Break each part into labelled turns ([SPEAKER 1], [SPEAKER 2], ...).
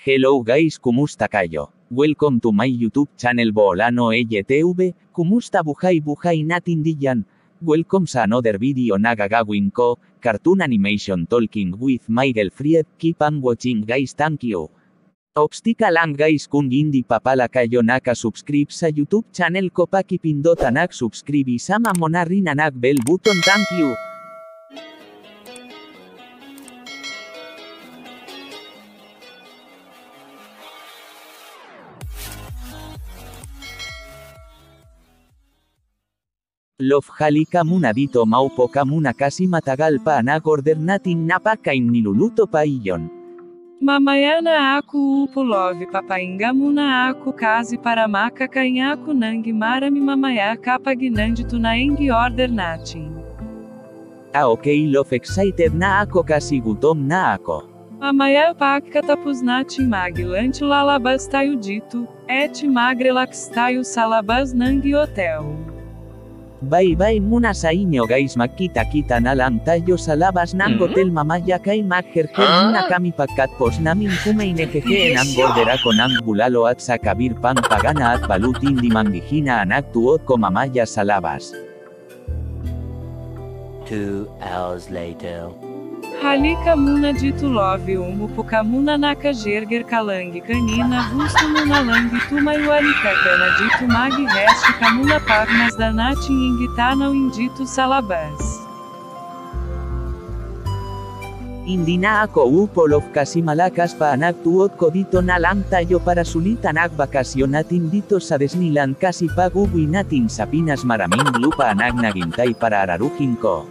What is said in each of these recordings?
[SPEAKER 1] Hello guys, kumusta kayo? Welcome to my YouTube channel Boolano EYTV, kumusta buhay natin diyan? Welcome sa another video na gagawin ko, cartoon animation talking with my girlfriend, keep on watching guys, thank you. Obstika lang guys, kung hindi pa pala kayo nakasubscribe sa YouTube channel ko, pakipindot ang subscribe, isama mo na rin ang bell button, thank you. Love, halika muna dito, maupo ka muna kasi matagal pa nag-order natin na pagkain, niluluto pa iyon.
[SPEAKER 2] Mamaya na ako upo love, papahinga muna ako kasi para makakain ako ng marami mamaya kapag nandito na ang order natin.
[SPEAKER 1] Okay love, excited na ako kasi gutom na ako.
[SPEAKER 2] Mamaya pagkatapos natin mag-lunch lalabas tayo dito, et mag-relax tayo sa labas ng hotel.
[SPEAKER 1] Bye muna sa inyo guys, magkita-kita na lang tayo sa labas ng hotel mamaya kay magherher muna kami pagkatapos namin kumain. Ang order ako ng bulalo at sa kabir pang pagana at balutin di manghihina ang tuot ko mamaya sa labas.
[SPEAKER 3] 2 hours later.
[SPEAKER 2] Halika muna dito love, umupo ka muna nakajerger ka lang kanina, gusto mo na lang dito may walika ka na dito mag-rest ka muna pagmas da natin ingitanaw dito sa labas.
[SPEAKER 1] Hindi na ako upo love kasi malakas pa nagtuot ko, dito na lang tayo para sulitan ang bakasyon natin dito sa Disneyland kasi pag uwi natin sa Pinas maraming lupa naghintay para araruhin ko.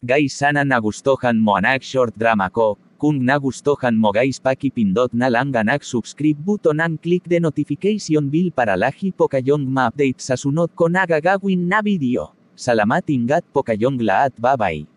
[SPEAKER 1] Guys, sana nagustuhan mo ang short drama ko. Kung nagustuhan mo guys, pakipindot na lang ang subscribe button and click the notification bell para lagi po kayong ma-update sa sunod ko na gagawin na video. Salamat, ingat po kayong lahat, bye bye.